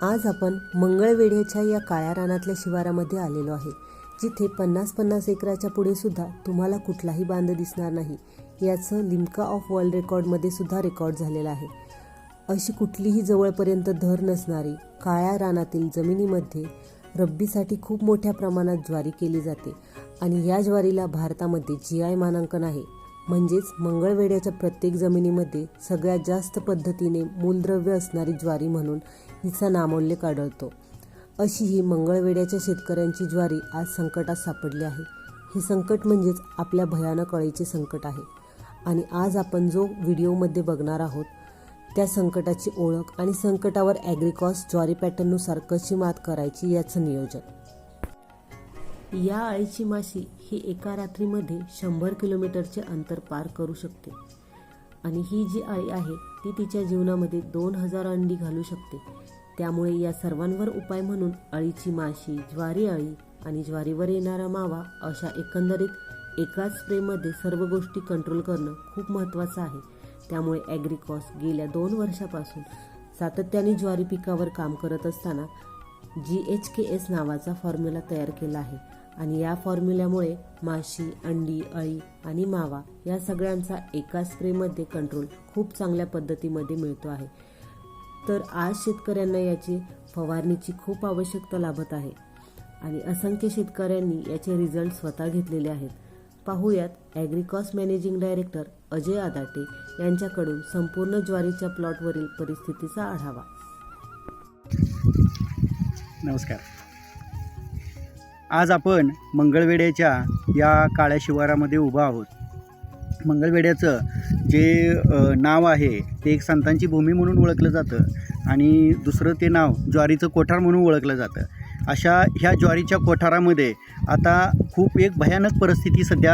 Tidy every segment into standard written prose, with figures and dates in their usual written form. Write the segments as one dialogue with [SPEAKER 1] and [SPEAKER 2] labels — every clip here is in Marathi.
[SPEAKER 1] आज आपण मंगळवेढ्याच्या या काळ्या रानातल्या शिवारामध्ये आलेलो आहे, जिथे 50-50 एकराच्या पुढे सुद्धा तुम्हाला कुठलाही बांध दिसणार नाही. याचं लिम्का ऑफ वर्ल्ड रेकॉर्डमध्ये सुद्धा रेकॉर्ड झालेलं आहे. अशी कुठलीही जवळपर्यंत धर नसणारी काळ्या रानातील जमिनीमध्ये रब्बीसाठी खूप मोठ्या प्रमाणात ज्वारी केली जाते आणि या ज्वारीला भारतामध्ये GI मानांकन आहे. म्हणजेच मंगळवेढ्याच्या प्रत्येक जमिनीमध्ये सगळ्यात जास्त पद्धतीने मूलद्रव्य असणारी ज्वारी म्हणून हिचा नामोल्लेख आढळतो. अशी ही मंगळवेढ्याच्या शेतकऱ्यांची ज्वारी आज संकटात सापडली आहे. हे संकट म्हणजेच आपल्या भयानक अळीचे संकट आहे आणि आज आपण जो व्हिडिओमध्ये बघणार आहोत त्या संकटाची ओळख आणि संकटावर ॲग्रिकॉस ज्वारी पॅटर्ननुसार कशी मात करायची याचं नियोजन. या अळीची माशी ही एका रात्रीमध्ये 100 किलोमीटरचे अंतर पार करू शकते आणि ही जी अळी आहे ती तिच्या जीवनामध्ये 2000 अंडी घालू शकते. त्यामुळे या सर्वांवर उपाय म्हणून अळीची माशी, ज्वारी अळी आणि ज्वारीवर येणारा मावा अशा एकंदरीत एकाच स्प्रेमध्ये सर्व गोष्टी कंट्रोल करणं खूप महत्त्वाचं आहे. त्यामुळे ॲग्रिकॉस गेल्या 2 वर्षापासून सातत्याने ज्वारी पिकावर काम करत असताना GHKS नावाचा फॉर्म्युला तयार केला आहे आणि या फॉर्म्युल्यामुळे माशी, अंडी, अळी आणि मावा या सगळ्यांचा एका स्प्रेमध्ये कंट्रोल खूप चांगल्या पद्धतीमध्ये मिळतो आहे. तर आज शेतकऱ्यांना याची फवारणीची खूप आवश्यकता लागत आहे आणि असंख्य शेतकऱ्यांनी याचे रिझल्ट स्वतः घेतलेले आहेत. पाहूयात ॲग्रिकॉस मॅनेजिंग डायरेक्टर अजय आदाटे यांच्याकडून संपूर्ण ज्वारीच्या प्लॉटवरील परिस्थितीचा आढावा.
[SPEAKER 2] नमस्कार. आज आपण मंगळवेढ्याच्या या काळ्या शिवारामध्ये उभा आहोत. मंगळवेढ्याचं जे नाव आहे ते एक संतांची भूमी म्हणून ओळखलं जातं आणि दुसरं ते नाव ज्वारीचं कोठार म्हणून ओळखलं जातं. अशा ह्या ज्वारीच्या कोठारामध्ये आता खूप एक भयानक परिस्थिती सध्या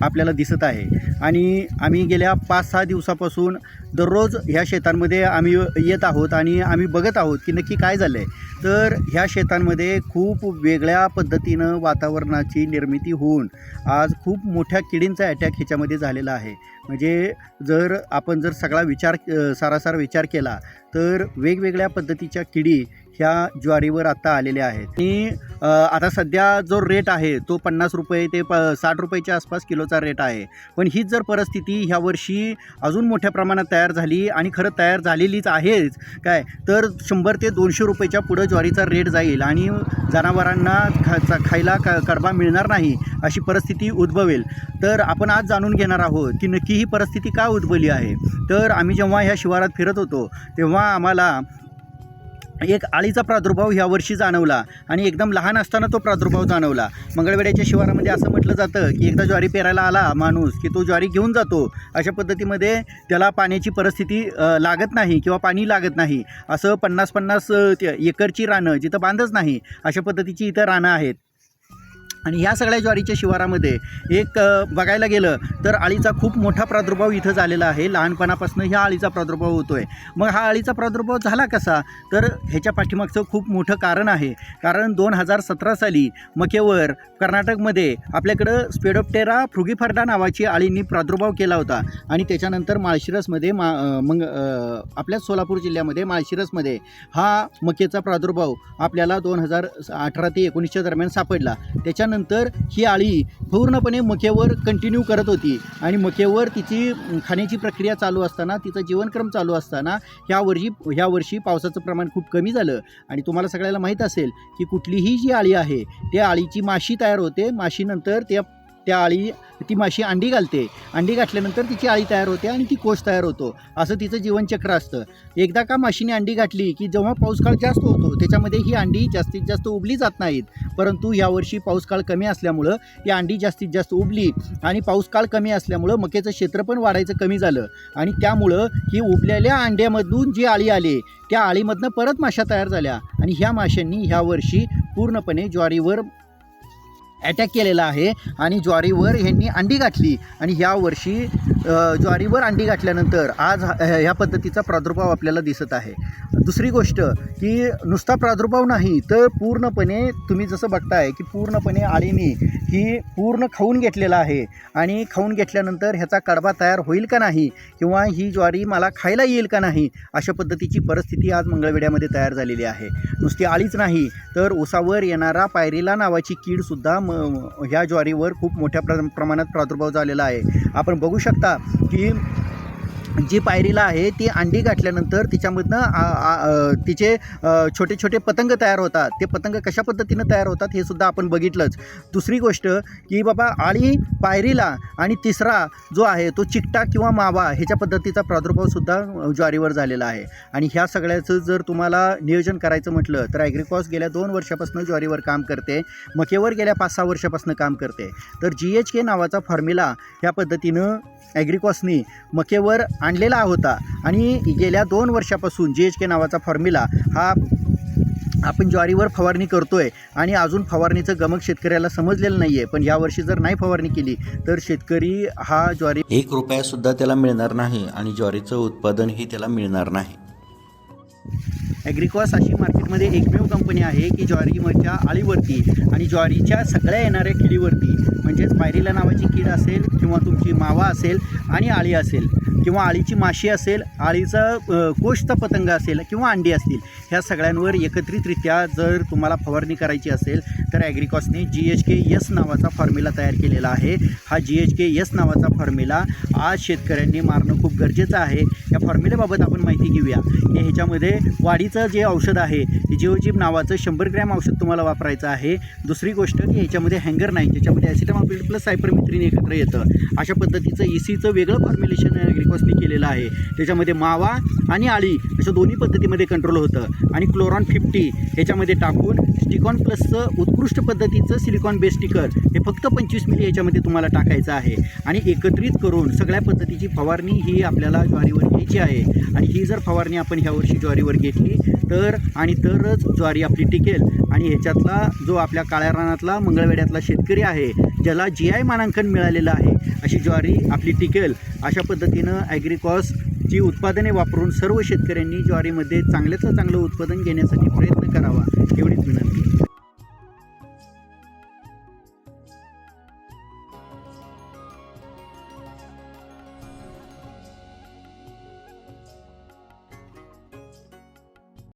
[SPEAKER 2] आपल्याला दिसत आहे आणि आम्ही गेल्या 5-6 दिवसापासून दररोज ह्या शेतांमध्ये आम्ही येत आहोत आणि आम्ही बघत आहोत की नक्की काय झालं आहे. तर ह्या शेतांमध्ये खूप वेगळ्या पद्धतीनं वातावरणाची निर्मिती होऊन आज खूप मोठ्या किडींचा अटॅक ह्याच्यामध्ये झालेला आहे. म्हणजे जर आपण सगळा सारासार विचार केला तर वेगवेगळ्या पद्धतीच्या किडी ह्या ज्वारीवर आत्ता आलेल्या आहेत आणि आता सध्या जो रेट आहे तो 50 रुपये ते 60 रुपयाच्या आसपास किलोचा रेट आहे. पण हीच जर परिस्थिती ह्या वर्षी अजून मोठ्या प्रमाणात तयार झाली आणि खरं तयार झालेलीच आहेच काय तर 100 ते 200 रुपयाच्या पुढं ज्वारीचा रेट जाईल आणि जनावरांना खायला कडबा मिळणार नाही अशी परिस्थिती उद्भवेल. तर आपण आज जाणून घेणार आहोत की नक्की ही परिस्थिती का उद्भवली आहे. तर आम्ही जेव्हा ह्या शिवारात फिरत होतो तेव्हा आम्हाला एक अळीचा प्रादुर्भाव ह्या वर्षी जाणवला आणि एकदम लहान असताना तो प्रादुर्भाव जाणवला. मंगळवेढ्याच्या शिवारामध्ये असं म्हटलं जातं की एकदा ज्वारी पेरायला आला माणूस की तो ज्वारी घेऊन जातो. अशा पद्धतीमध्ये त्याला पाण्याची परिस्थिती लागत नाही किंवा पाणी लागत नाही. असं 50-50 एकरची रानं जिथं बांधच नाही अशा पद्धतीची इथं रानं आहेत आणि ह्या सगळ्या ज्वारीच्या शिवारामध्ये एक बघायला गेलं तर अळीचा खूप मोठा प्रादुर्भाव इथं झालेला आहे. लहानपणापासून ह्या अळीचा प्रादुर्भाव होतो आहे. मग हा अळीचा प्रादुर्भाव झाला कसा तर ह्याच्या पाठीमागचं खूप मोठं कारण आहे. कारण 2017 साली मक्यावर कर्नाटकमध्ये आपल्याकडं स्पेडोप्टेरा फ्रुगिफर्डा नावाची अळींनी प्रादुर्भाव केला होता आणि त्याच्यानंतर माळशिरसमध्ये आपल्या सोलापूर जिल्ह्यामध्ये माळशिरसमध्ये हा मक्याचा प्रादुर्भाव आपल्याला 2018 ते 19च्या दरम्यान सापडला. त्याच्यानंतर ही अळी पूर्णपणे मक्यावर कंटिन्यू करत होती आणि मक्यावर तिची खाण्याची प्रक्रिया चालू असताना तिचा जीवनक्रम चालू असताना ह्या वर्षी पावसाचं प्रमाण खूप कमी झालं आणि तुम्हाला सगळ्याला माहीत असेल की कुठलीही जी अळी आहे त्या अळीची माशी तयार होते. माशीनंतर ती माशी अंडी घालते. अंडी घातल्यानंतर तिची अळी तयार होते आणि ती कोश तयार होतो. असं तिचं जीवनचक्र असतं. एकदा का माशीने अंडी घातली की जेव्हा पाऊसकाळ जास्त होतो त्याच्यामध्ये ही अंडी जास्तीत जास्त उबली जात नाहीत. परंतु यावर्षी पाऊसकाळ कमी असल्यामुळं ही अंडी जास्तीत जास्त उबली आणि पाऊसकाळ कमी असल्यामुळं मक्याचं क्षेत्र पण वाढायचं कमी झालं आणि त्यामुळं ही उबलेल्या अंड्यामधून जी अळी आली त्या अळीमधनं परत माशा तयार झाल्या आणि ह्या माशांनी ह्या वर्षी पूर्णपणे ज्वारीवर अटॅक केलेला आहे आणि ज्वारीवर ह्यांनी अंडी घातली आणि ह्या वर्षी ज्वारीवर अंडी गाठल्यानंतर आज ह्या पद्धतीचा प्रादुर्भाव आपल्याला दिसत आहे. दुसरी गोष्ट की नुसता प्रादुर्भाव नाही तर पूर्णपणे तुम्ही जसं बघताय की पूर्णपणे आळीने ही पूर्ण खाऊन घेतलेला आहे आणि खाऊन घेतल्यानंतर ह्याचा कडबा तयार होईल का नाही किंवा ही ज्वारी मला खायला येईल का नाही अशा पद्धतीची परिस्थिती आज मंगळवेढ्यामध्ये तयार झालेली आहे. नुसती आळीच नाही तर ऊसावर येणारा पायरीला नावाची कीडसुद्धा ह्या ज्वारीवर खूप मोठ्या प्रमाणात प्रादुर्भाव झालेला आहे. आपण बघू शकता की जी पायरीला आहे ती अंडी गाठल्यानंतर तिच्यामधनं तिचे छोटे छोटे पतंग तयार होतात. ते पतंग कशा पद्धतीनं तयार होतात हे सुद्धा आपण बघितलंच. दुसरी गोष्ट की बाबा आळी पायरीला आणि तिसरा जो आहे तो चिकटा किंवा मावा ह्याच्या पद्धतीचा प्रादुर्भावसुद्धा ज्वारीवर झालेला आहे. आणि ह्या सगळ्याचं जर तुम्हाला नियोजन करायचं म्हटलं तर ॲग्रिकॉस गेल्या 2 वर्षापासून ज्वारीवर काम करते, मकेवर गेल्या 5-6 वर्षापासून काम करते. तर GHK नावाचा फॉर्म्युला ह्या पद्धतीनं ॲग्रिकॉसनी मकेवर आणलेला होता आणि गेल्या 2 वर्षापासून GHK नावाचा फॉर्म्युला हा आपण ज्वारीवर फवारणी करतोय आणि अजून फवारणीचं गमक शेतकऱ्याला समजलेलं नाही आहे. पण यावर्षी जर नाही फवारणी केली तर शेतकरी हा ज्वारी
[SPEAKER 3] 1 रुपयासुद्धा त्याला मिळणार नाही आणि ज्वारीचं उत्पादनही त्याला मिळणार नाही.
[SPEAKER 2] ॲग्रिकॉस अशी मार्केटमध्ये एकमेव कंपनी आहे की ज्वारीच्या आळीवरती आणि ज्वारीच्या सगळ्या येणाऱ्या किडीवरती म्हणजेच पायरीला नावाची कीड असेल किंवा तुमची मावा असेल आणि आळी असेल किंवा आळीची माशी असेल, आळीचा कोषचा पतंग असेल किंवा अंडी असतील, ह्या सगळ्यांवर एकत्रितरित्या जर तुम्हाला फवारणी करायची असेल तर ॲग्रिकॉसने GHK नावाचा फॉर्म्युला तयार केलेला आहे. हा GHK नावाचा फॉर्म्युला आज शेतकऱ्यांनी मारणं खूप गरजेचं आहे. या फॉर्म्युल्याबाबत आपण माहिती घेऊया की ह्याच्यामध्ये वाढीचं जे औषध आहे जिओजिब नावाचं 100 ग्रॅम औषध तुम्हाला वापरायचं आहे. दुसरी गोष्ट की ह्याच्यामध्ये हँगर नाही, ज्याच्यामध्ये ॲसिटामायप्रिड प्लस सायपरमेथ्रिन एकत्र येतं. अशा पद्धतीचं ECचं वेगळं फॉर्म्युलेशन ॲग्रिकॉसने केलेलं आहे. त्याच्यामध्ये मावा आणि आळी अशा दोन्ही पद्धतीमध्ये कंट्रोल होतं आणि क्लोरॉन 50 ह्याच्यामध्ये टाकून स्टिकॉन प्लसचं उत्कृष्ट पद्धतीचं सिलिकॉन बेस स्टिकर हे फक्त 25 मिली ह्याच्यामध्ये तुम्हाला टाकायचं आहे आणि एकत्रित करून सगळ्या पद्धतीची फवारणी ही आपल्याला ज्वारीवर घ्यायची आहे. आणि ही जर फवारणी आपण ह्यावर्षी ज्वारीवर घेतली तरच ज्वारी आपली टिकेल. आणि ह्याच्यातला जो आपल्या काळ्या रानातला मंगळवेढ्यातला शेतकरी आहे ज्याला GI मानांकन मिळालेलं आहे अशी ज्वारी आपली टिकेल. अशा पद्धतीनं ॲग्रिकॉसची उत्पादने वापरून सर्व शेतकऱ्यांनी ज्वारीमध्ये चांगल्याचं चांगलं उत्पादन घेण्यासाठी प्रयत्न करावा एवढीच विनंती.